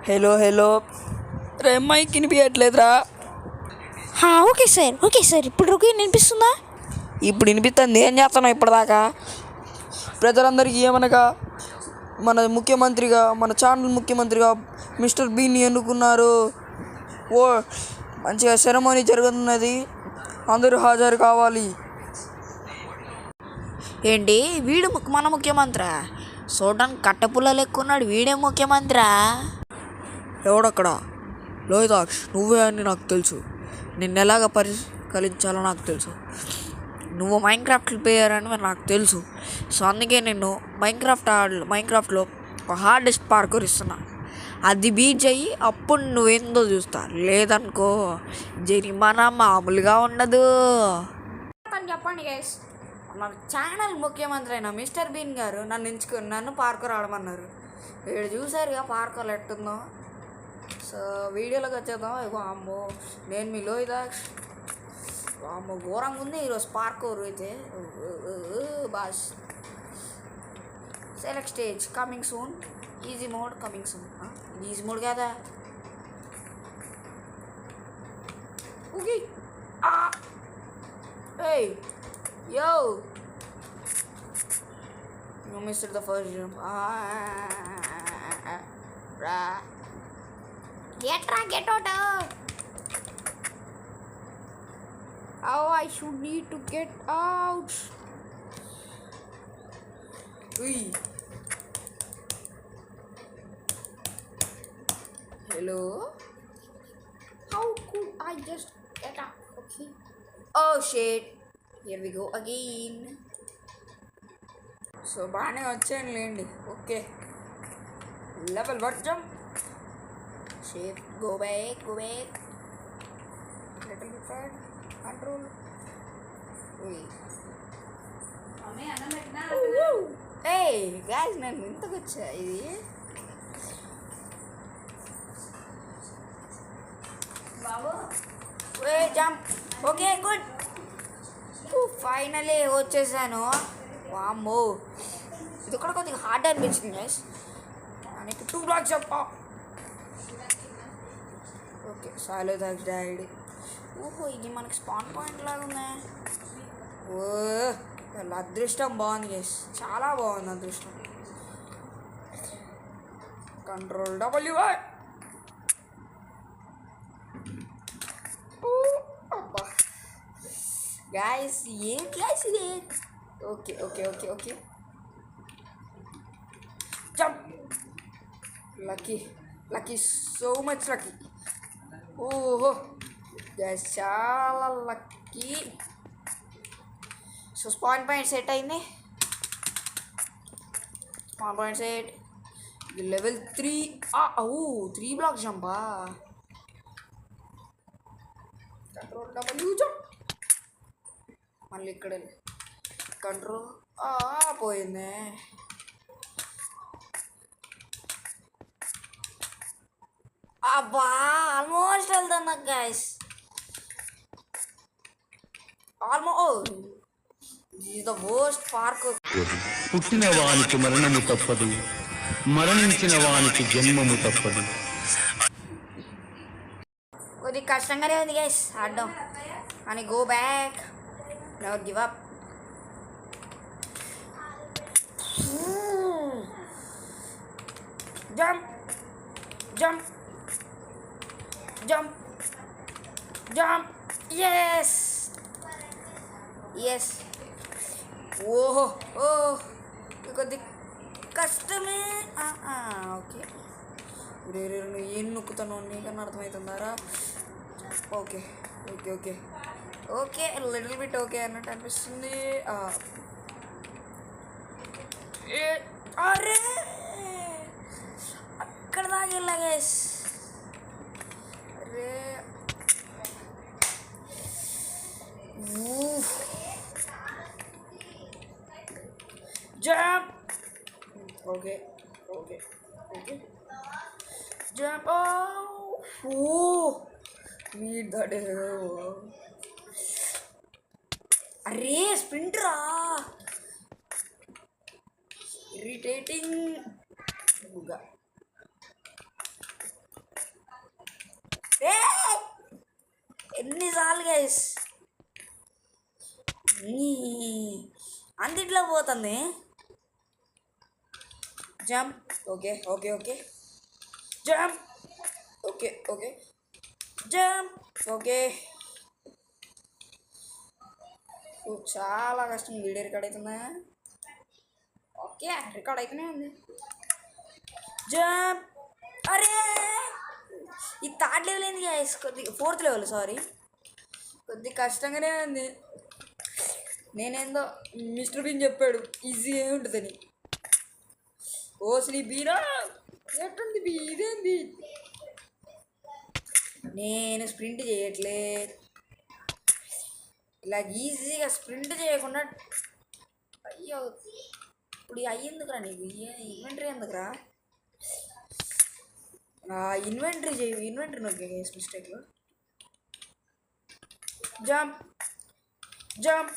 Hello hello రే mic వినిపించట్లేదురా. Okay sir ఇప్పుడు వినిపిస్తుందా? ఇప్పుడు వినిపిస్తుంది. ఏం చేస్తున్నావు ఇప్పటిదాకా? ప్రజలందరికీ ఏమనగా మన ముఖ్యమంత్రిగా, మన ఛానల్ ముఖ్యమంత్రిగా మిస్టర్ బీన్ని ఎన్నుకున్నారు. ఓ మంచిగా సెరమోనీ జరుగుతున్నది, అందరూ హాజరు కావాలి. ఏంటి వీడు మన ముఖ్యమంత్రి? చూడడానికి కట్టపుల్ల లెక్కున్నాడు, వీడే ముఖ్యమంత్రి? ఎవడక్కడ? లోహితాక్ష్, నువ్వే అని నాకు తెలుసు. నిన్ను ఎలాగ పరిష్కరించాలో నాకు తెలుసు. నువ్వు మైన్క్రాఫ్ట్ ప్లేయర్ అని నాకు తెలుసు. సో అందుకే నేను మైన్క్రాఫ్ట్లో ఒక హార్డెస్ట్ పార్కర్ ఇస్తున్నా. అది బీట్ చెయ్యి, అప్పుడు నువ్వేందో చూస్తా. లేదనుకో జరిమానా మామూలుగా ఉండదు. చెప్పండి గైస్, మన ఛానల్ ముఖ్యమంత్రి అయిన మిస్టర్ బీన్ గారు నన్ను పార్కర్ ఆడమన్నారు. వీడు చూసారుగా పార్కర్ ఎట్టుందో. సో వీడియోలోకి వచ్చేద్దాం. ఇగో అమ్మో, నేను మీ లోహితాక్ష్. అమ్మో ఘోరంగా ఉంది ఈరోజు పార్కర్ అయితే. Boss select stage coming soon, easy mode coming soon. ఇది ఈజీ మోడ్ కదా? Okay hey yo you missed the first jump. Get out. Oh, I should need to get out. Ui. Hello, how could I just get out? Okay. Oh shit, here we go again. So బాగానే వచ్చానులేండి. Okay, level 1 jump. Shift, go back. Little bit forward, control. Hey guys, నేను ఇంతకు వచ్చా. ఇది jump. Okay good, finally వచ్చేసాను. వామ్మో, ఇది కూడా కొద్దిగా హార్డ్ అనిపించింది గైస్. నీకు 2 బ్లాక్స్ జంప్. ఓకే, సాలో థ్యాంక్స్ డాడీ. ఓహో, ఇది మనకి స్పాన్ పాయింట్ లాగా ఉందా? ఓ వాళ్ళ అదృష్టం బాగుంది గైస్, చాలా బాగుంది అదృష్టం. Control W. అబ్బా గాయస్, ఏం క్లాస్ ఇది? Okay jump. Lucky so much lucky. ఓహో గాయస్, చాలా lucky. So spawn point set అయింది. Spawn point set. ఇది లెవెల్ 3. 3 బ్లాక్ జంపా. Control W jump. మళ్ళీ ఇక్కడ కంట్రోల్ పోయింది. అబ్బా, ఆల్మోస్ట్ వెళ్తున్నా guys. Is the worst park. పుట్టిన వానికి మరణము తప్పదు, మరణించిన వానికి జన్మము తప్పదు. కొద్దిగా కష్టంగానే ఉంది గైస్ ఆడడం. అని go back, never give up. Jump. Yes. ఓహో కొద్ది కష్టమే. ఓకే, నువ్వు ఏం నొక్కుతాను నీకన్నా అర్థమవుతుందారా? ఓకే లిటిల్ బిట్ ఓకే అన్నట్టు అనిపిస్తుంది. అరే అక్కడ దాకా వెళ్ళా గైస్. అరే jump. Okay jump. Meet that. అరే స్ప్రింటరా, ఇరిటేటింగ్. కాదు గైస్, అంతిట్లో పోతుంది. Jump. Okay okay okay. Jump. Okay okay. Jump. Okay. చాలా కష్టం. వీడియో రికార్డ్ అవుతుందా? ఓకే, రికార్డ్ అయితేనే ఉంది. జంప్. అరే, ఈ థర్డ్ లెవెల్ ఏంది గైస్? కొద్దిగా ఫోర్త్ లెవెల్, సారీ, కొద్దిగా కష్టంగానే ఉంది. నేనేందో మిస్టర్ బీన్ చెప్పాడు ఈజీ ఏమి ఉంటుందని. ఓ బీరా, ఎట్టుంది బీ? ఇదేంది? నేను స్ప్రింట్ చేయట్లే. ఇలా ఈజీగా స్ప్రింట్ చేయకుండా, అయ్యో ఇప్పుడు అయ్యేందుకురా నీకు? ఇన్వెంటరీ ఎందుకురా? ఇన్వెంటరీ చేయి. ఇన్వెంటరీ నొక్కే గైస్ మిస్టేక్లో. Jump. Jump.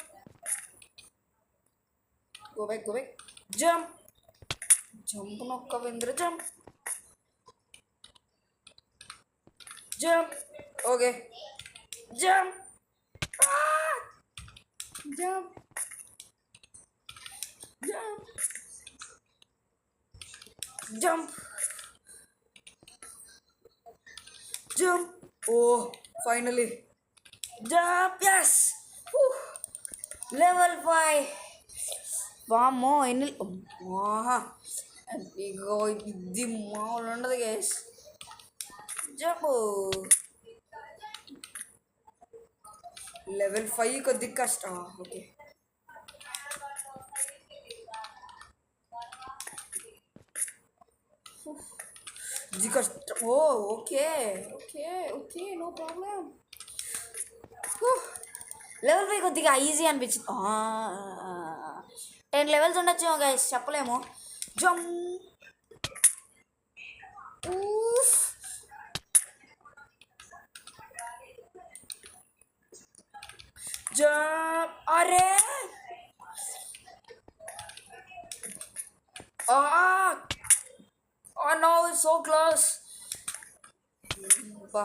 Go back, go back. Jump. Jump నొక్కవేంద్ర. Jump. Jump. Okay. Jump. Jump. Jump. Jump. Jump. Oh finally jump. Yes, level 5. వామ్మో ఎన్ని! ఇగో ఇది మామూలు ఉండదు గైస్. జంప్. లెవెల్ 5 కొద్దిగా కష్టం. ఓకే, ఇది కష్టం. Oh okay okay okay, no problem. Level 5 కొద్దిగా ఈజీ అనిపించింది. 10 లెవెల్స్ ఉండొచ్చు గైస్, చెప్పలేము. జంప్. జంప్. అరే, నో, సో క్లోజ్. బా,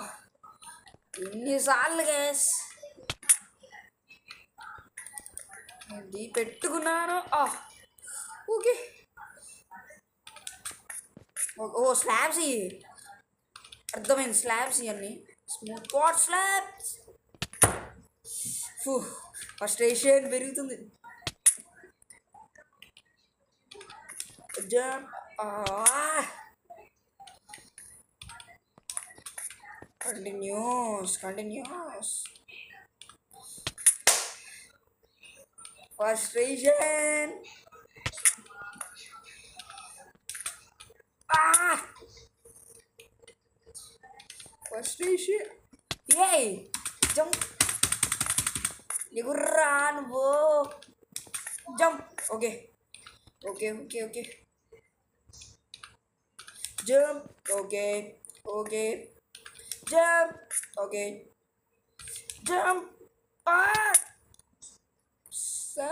ఎన్నిసార్లు గైస్ ఇది పెట్టుకున్నాను. ఓకే. ఓ స్లాబ్స్ ఇవి, అర్థమైంది. స్లాబ్స్ ఇవన్నీ స్మూత్ పాట్ స్లాబ్స్. ఫ్రస్ట్రేషన్ పెరుగుతుంది. జంప్. కంటిన్యూస్. ఫ్రస్ట్రేషన్. ఫ్రస్ట్రేషన్. ఏ జంప్. ఎగుర్రా నువ్వు. Jump. Okay okay okay okay. Jump. Okay okay. Jump. Okay. Jump. So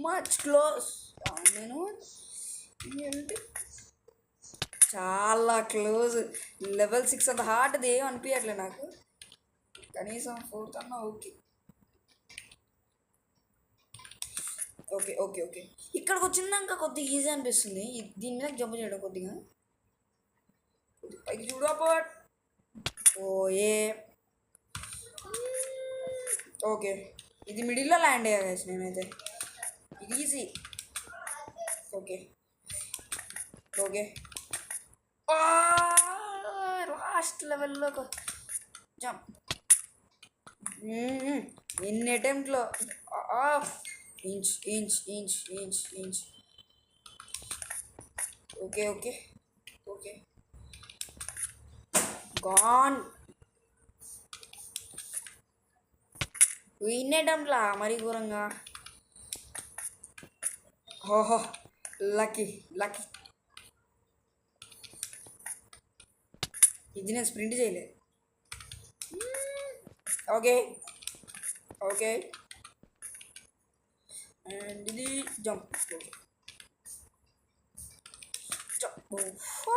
much close. నేను ఏంటి, చాలా క్లోజ్. లెవెల్ 6 అంత హార్డ్ది ఏం అనిపించట్లే నాకు. కనీసం 4th అన్నా ఓకే. Okay okay okay. ఇక్కడికి వచ్చిందాక కొద్దిగా ఈజీ అనిపిస్తుంది. దీని మీద జంప్ చేయడం కొద్దిగా. పైకి చూడు అప్పట్. ఓ ఓకే, ఇది మిడిల్లో ల్యాండ్ అయ్యా గైస్ నేనైతే. ఇది ఈజీ. Okay okay. లాస్ట్ లెవెల్లో జంప్. ఎన్ని అటెంప్ట్లో. Inch inch inch inch inch. Okay okay okay. Gone. ఇన్ని అటెంప్ట్లా మరీ ఘోరంగా. ఓహో, లక్కీ లక్కీ. ఇది నేను స్ప్రింట్ చేయలే. Okay okay. అండ్ ఇది jump.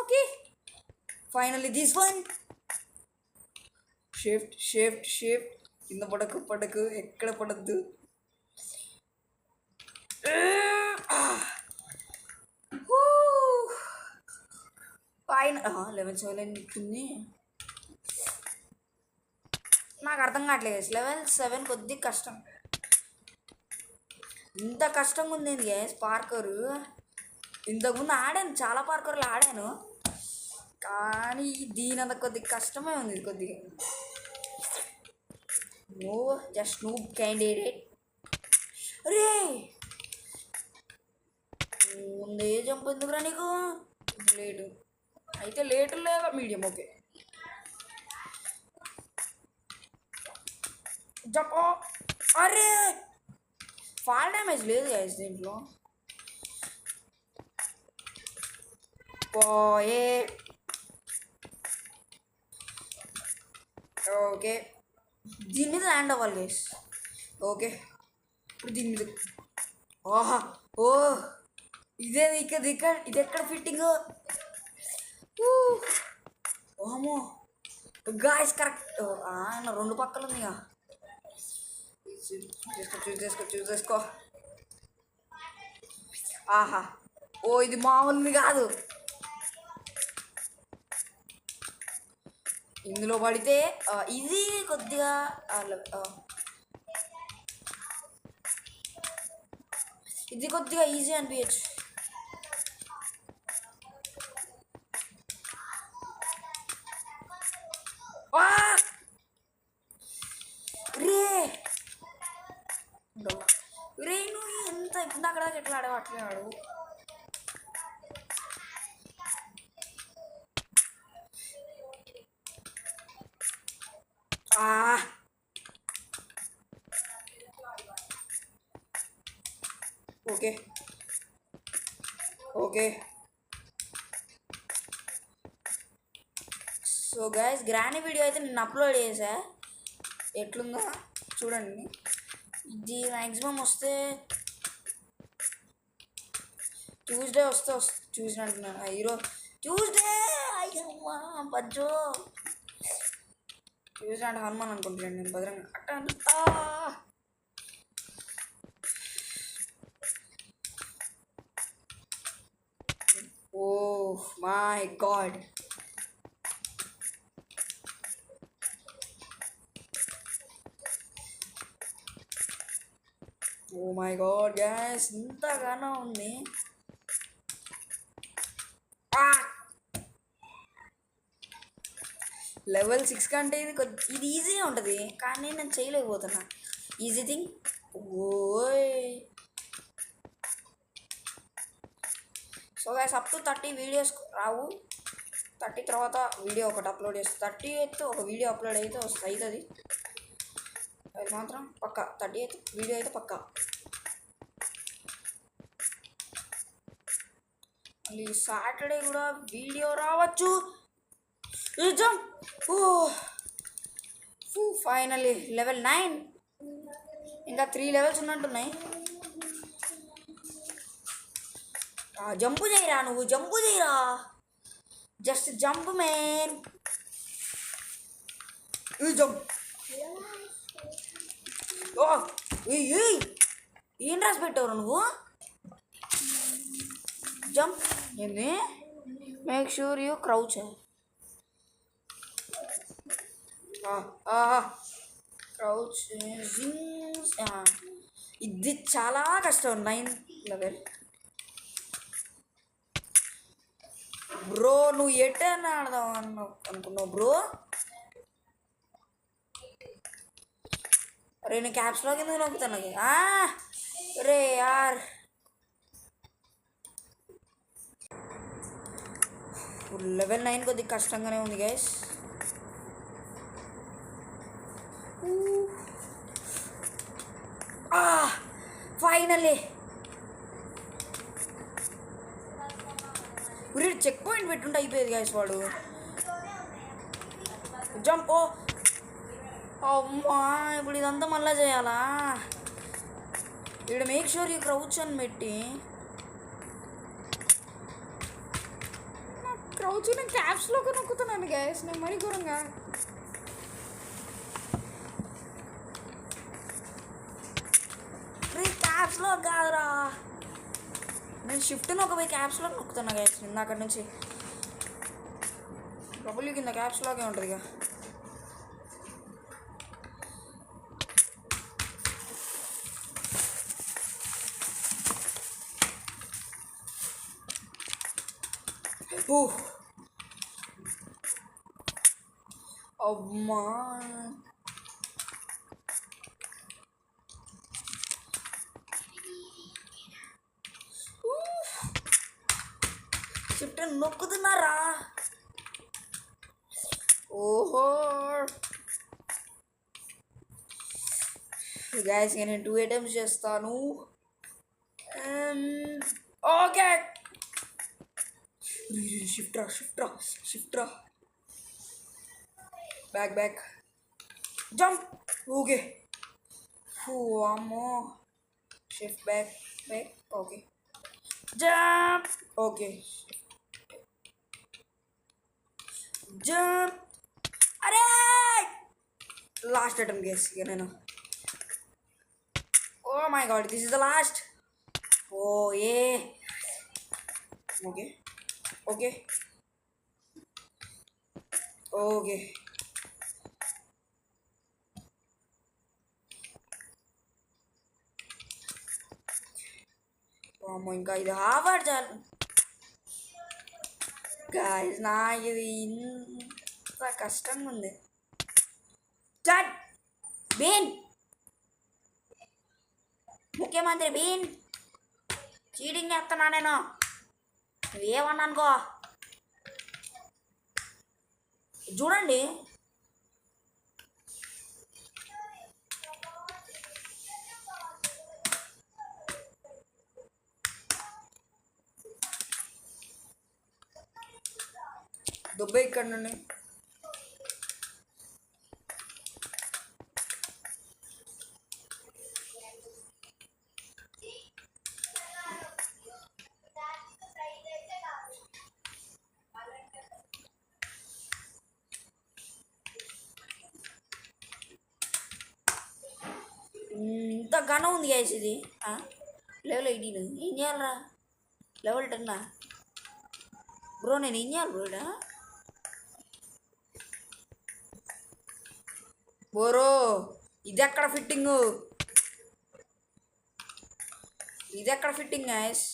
Okay, finally this one. Shift shift shift కింద పడకు పడకు, ఎక్కడ పడద్దు. పైన 11 ఉంటుంది. నాకు అర్థం కావట్లేదు. లెవెల్ 7 కొద్దిగా కష్టం. ఇంత కష్టంగా ఉంది గ్యాస్ పార్కరు. ఇంతకుముందు ఆడాను, చాలా పార్కర్లు ఆడాను, కానీ దీని అంత కొద్దిగా కష్టమే ఉంది కొద్దిగా. Just noob candidate. అరే ముందే జంప్ ఎందుకురా నీకు? లేటు అయితే లేటు లేదా మీడియం? Okay jump. అరే ఫాల్ డ్యామేజ్ లేదు గైస్ దీంట్లో. పోయే ఓకే, దీని మీద ల్యాండ్ అవ్వాలి గైస్. ఓకే ఇప్పుడు దీని మీద. ఓహా ఓ ఇదే ఇది ఎక్కడ ఫిట్టింగ్? ఓమో guys correct. ఆయన 2 పక్కలు ఉంది. చూసేసుకో. ఆహా ఓ ఇది మామూలుది కాదు. ఇందులో పడితే ఇది కొద్దిగా ఈజీ అనిపించచ్చు. రే నువ్వు ఎంత ఇందాక ఎట్లా ఆడావు అట్లే ఆడు. Okay okay so guys granny video అయితే నేను అప్లోడ్ చేసా. ఎట్లుందో చూడండి. ఇది మ్యాక్సిమం వస్తే ట్యూస్డే ట్యూస్డే అంటున్నాను, ఈరోజు ట్యూస్డే. అయ్యమ్మా బజ్జో ట్యూస్డే అంటే హనుమాన్ అనుకుంటున్నాను నేను. భద్రంగా అట్ట. Oh my god. Oh my god guys ఇంతగానో ఉంది. లెవెల్ 6 కంటే ఇది ఈజీగా ఉంటుంది, కానీ నేను చేయలేకపోతున్నా. Easy thing. ఓయ్ so guys up to 30 videos రావు. 30 తర్వాత వీడియో ఒకటి అప్లోడ్ చేస్తాను. 30 అయితే ఒక వీడియో అప్లోడ్ అయితే అవుతుంది. అది మాత్రం పక్కా. 30 అయితే వీడియో అయితే పక్కా. మళ్ళీ సాటర్డే కూడా వీడియో రావచ్చు. నిజం. Finally level 9. ఇంకా 3 లెవెల్స్ ఉన్నట్టున్నాయి. జంపు చేయరా నువ్వు, జంపు చేయరా, జస్ట్ జంప్ మేన్. జంప్. ఏం రాసి పెట్టావు నువ్వు? జంప్ ఏంది? Make sure you crouch. Crouch ఇది చాలా కష్టం. 9 లెవెల్. బ్రో నువ్వు ఎట్టని ఆడదాం అనుకున్నావు బ్రో? అరే నేను క్యాప్స్లో కింద నొక్కుతాను. రే యార్ లెవెల్ 9 కొద్దిగా కష్టంగానే ఉంది గైస్. ఫైనల్లీ చెక్ పాయింట్ పెట్టుంటే అయిపోయేది గైస్. వాడు జంప్. అమ్మా ఇప్పుడు ఇదంతా మళ్ళా చేయాలా? ఇక్కడ మేక్ షూర్ యూ క్రౌచ్ అని పెట్టి క్రౌచ్ నేను క్యాప్స్లోకి నొక్కుతున్నాను గైస్. నేను మరీ ఘోరంగా క్యాప్స్లో కాదురా, నేను షిఫ్ట్ నొక్కబోయి క్యాప్స్లో నొక్కుతున్నా గైస్ ఇందాక నుంచి. డబ్ల్యూ కింద క్యాప్స్లోకే ఉంటుంది ఇక. అమ్మా షిఫ్ట్ నొక్కుతున్నారా. ఓహో గైస్ నేను 2 ఐటమ్స్ చేస్తాను. ఓకే షిఫ్ట్ రా బ్యాక్ జంప్. ఓకే అమ్మో shift back okay jump. Okay jump. అరే లాస్ట్ ఐటమ్ గేస్ ఇక నేను. Oh my god this is the last. Oh ఏ ఓకే ఓకే ఓకే అమ్మో ఇంకా ఇది హాఫ్ చాలు గాయస్. నాకు ఇది ఇంత కష్టంగా ఉంది. చట్ బీన్ ముఖ్యమంత్రి బీన్ చీటింగ్ చేస్తున్నా నేను, నువ్వేమన్నా అనుకో. చూడండి దుబ్బే ఇక్కడ నుండి. ఇంత ఘనం ఉంది గైస్ ఇది. లెవెల్ 18 ఏం చేయాలరా, లెవెల్ 10 బ్రో. నేను ఏం చేయాలి బ్రో ఇక్కడ? బోరో ఇది ఎక్కడ ఫిట్టింగ్ గైస్?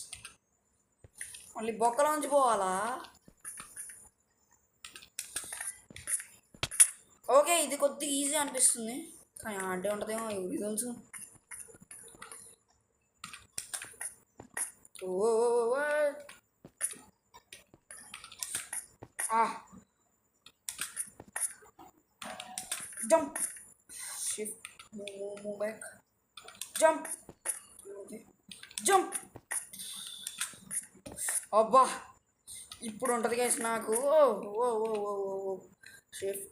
మళ్ళీ బొక్కలోంచి పోవాలా? ఓకే ఇది కొద్దిగా ఈజీ అనిపిస్తుంది కానీ అంటే ఉంటుందేమో ఎవరికి తెలుసు. Jump shift move back jump jump. అబ్బా ఇప్పుడు ఉంటుంది గైస్ నాకు. ఓ ఓ ఓ ఓ ఓ షిఫ్ట్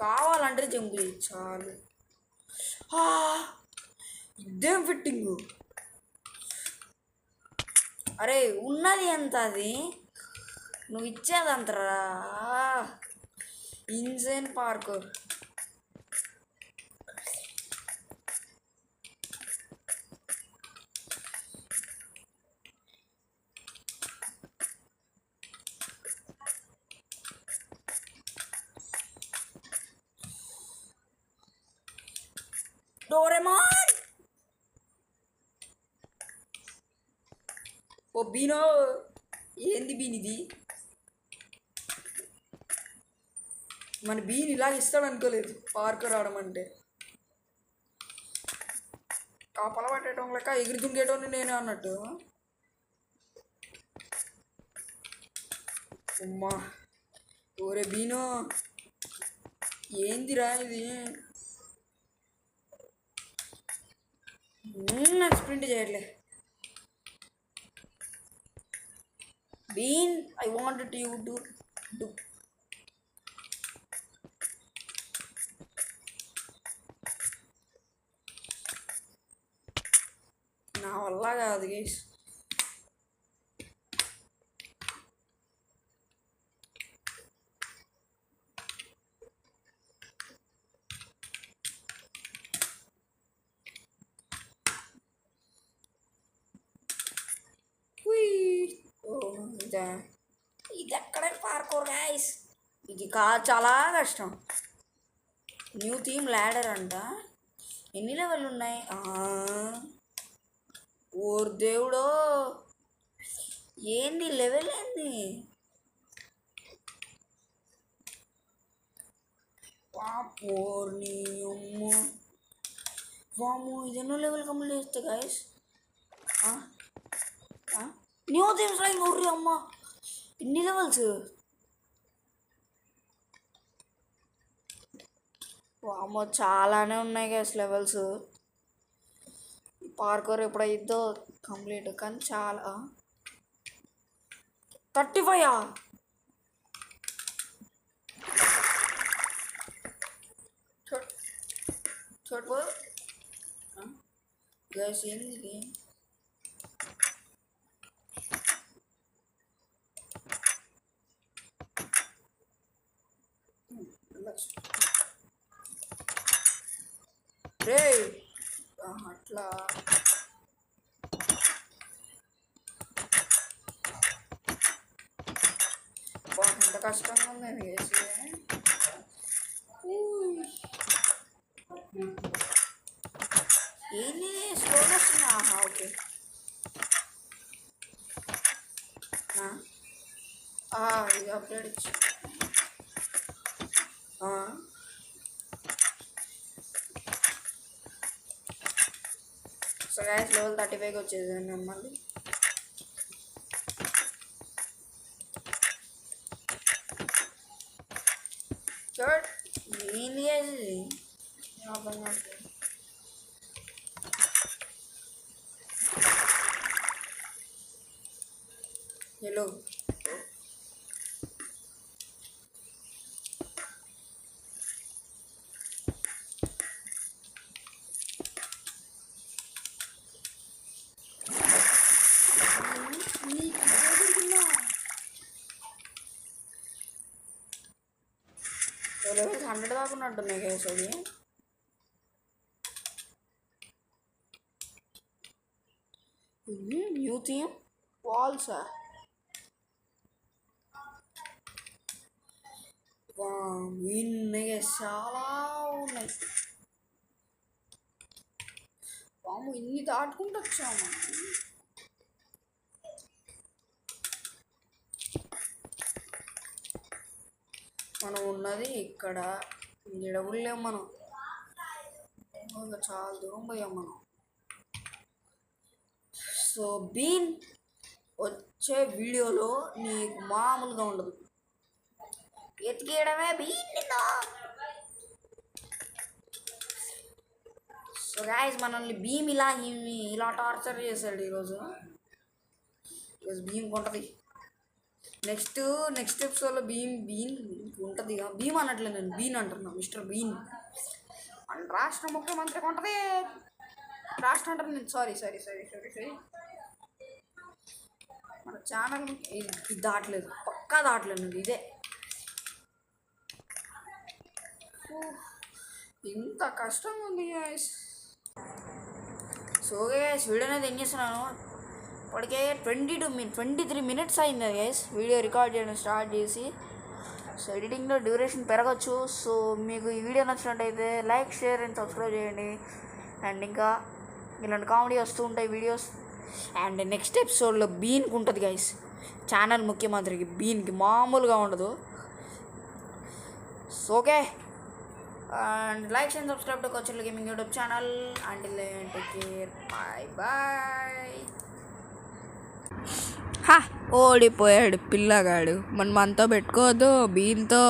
కావాలంటే జంప్ చాలు. ఇదేం ఫిట్టింగు? అరే ఉన్నది ఎంత అది, నువ్వు ఇచ్చేదంతరా. Insane park. డోరేమాన్ ఓ బీనో ఏంది బీన్ ఇది? మన బీన్ ఇలా ఇస్తాడు అనుకోలేదు పార్క్ రావడం అంటే. కాపలా పట్టేయటం లెక్క ఎగిరి దుంగేటోని నేనే అన్నట్టు. అమ్మా ఓరే బీనో ఏందిరా ఇది? నాకు స్ప్రింట్ చేయట్లే. Been I wanted you to do. నా వల్ల కాదు గైస్. ఇది ఎక్కడ పార్కోర్ గైస్, ఇది చాలా కష్టం. న్యూ థీమ్ ల్యాడర్ అంట. ఎన్ని లెవెల్ ఉన్నాయి? ఓర్ దేవుడో, ఏంది లెవెల్ ఏంది? పాపోర్ని అమ్ము వాము, ఇది ఎన్నో లెవెల్ కంప్లీట్ చేస్తే గైస్? న్యూ థీమ్స్ లైక్ ఊర్రి అమ్మ, ఇన్ని లెవెల్స్? వామో చాలానే ఉన్నాయి గైస్ లెవెల్స్. పార్కర్ ఎప్పుడైద్దో కంప్లీట్, కానీ చాలా 35 చూడు గైస్, ఏంది ఇది? రే అట్లా ఎంత కష్టంగా ఉంది వేసి. ఏంది స్లోగా వస్తుందా? ఓకే, ఇది అప్డేట్ ఇచ్చి సో గైస్ లెవెల్ 35 వచ్చేసాను నేను మళ్ళీ. థర్డ్ ఏంది అది? అర్థం కాదు. హలో లెవెల్స్ 100 దాకా ఉన్నట్టున్నాయి గైస్. అది న్యూ థీమ్ వాల్సా? ఉన్నాయి గైస్, చాలా ఉన్నాయి. వాము ఇన్ని దాటుకుంటూ వచ్చాము. మనం ఉన్నది ఇక్కడ, ఎడవులేం మనం, చాలా దూరం పోయాం మనం. సో బీన్ వచ్చే వీడియోలో నీకు మామూలుగా ఉండదు, ఎతికేయడమే బీన్. సో గాయస్ మనల్ని భీమ్ ఇలా టార్చర్ చేశాడు ఈరోజు. భీమ్ ఉంటుంది నెక్స్ట్ ఎపిసోడ్లో. బీన్ ఉంటుంది, భీమ్ అనట్లే, నేను బీన్ అంటున్నా, మిస్టర్ బీన్. అండ్ రాష్ట్ర ముఖ్యమంత్రికి ఉంటుంది, రాష్ట్రం అంటారు నేను, సారీ. మన ఛానల్ ఇది దాటలేదు, పక్కా దాటలేదు ఇదే. ఇంత కష్టంగా ఉంది గైస్. సో గైస్ వీడియో అనేది ఏం చేస్తున్నాను, ఇప్పటికే 23 minutes అయింది గైస్ వీడియో రికార్డ్ చేయడం స్టార్ట్ చేసి. సో ఎడిటింగ్లో డ్యూరేషన్ పెరగచ్చు. సో మీకు ఈ వీడియో నచ్చినట్టయితే లైక్, షేర్ అండ్ సబ్స్క్రైబ్ చేయండి. అండ్ ఇంకా ఇలాంటి కామెడీ వస్తూ ఉంటాయి వీడియోస్. అండ్ నెక్స్ట్ ఎపిసోడ్లో బీన్కి ఉంటుంది గైస్, ఛానల్ ముఖ్యమంత్రికి, బీన్కి మామూలుగా ఉండదు. So okay, and like and subscribe to Kochurlu Gaming YouTube channel. Until then, take care. Bye. ఓడిపోయాడు పిల్లగాడు. మనం మనతో పెట్టుకోవద్దు బీన్తో.